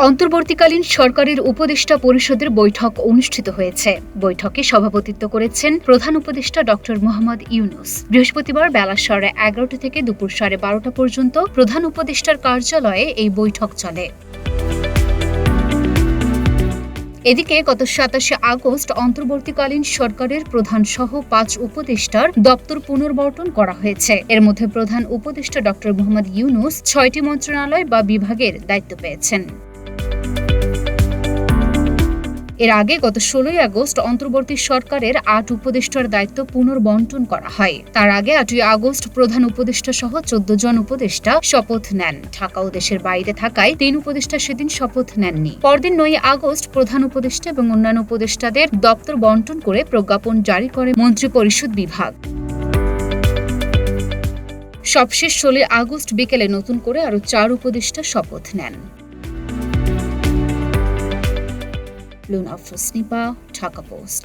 অন্তর্বর্তীকালীন সরকারের উপদেষ্টা পরিষদের বৈঠক অনুষ্ঠিত হয়েছে। বৈঠকে সভাপতিত্ব করেছেন প্রধান উপদেষ্টা ডক্টর মোহাম্মদ ইউনূস। বৃহস্পতিবার বেলা 11:30 থেকে দুপুর 12:30 পর্যন্ত প্রধান উপদেষ্টার কার্যালয়ে এই বৈঠক চলে। এদিকে গত 27 আগস্ট অন্তর্বর্তীকালীন সরকারের প্রধান সহ 5 উপদেষ্টার দপ্তর পুনর্বণ্টন করা হয়েছে। এর মধ্যে প্রধান উপদেষ্টা ডক্টর মোহাম্মদ ইউনূস 6টি মন্ত্রণালয় বা বিভাগের দায়িত্ব পেয়েছেন। এর আগে গত 16 আগস্ট অন্তর্বর্তী সরকারের 8 উপদেষ্টার দায়িত্ব পুনর্বণ্টন করা হয়। তার আগে 8 আগস্ট প্রধান উপদেষ্টা সহ 14 জন উপদেষ্টা শপথ নেন। ঢাকা ও দেশের বাইরে থাকায় 3 উপদেষ্টা সেদিন শপথ নেননি। পরদিন 9 আগস্ট প্রধান উপদেষ্টা এবং অন্যান্য উপদেষ্টাদের দপ্তর বণ্টন করে প্রজ্ঞাপন জারি করে মন্ত্রিপরিষদ বিভাগ। সবশেষ 16 আগস্ট বিকেলে নতুন করে আরও 4 উপদেষ্টা শপথ নেন। লুনা ফসনিপা, ঢাকা পোস্ট।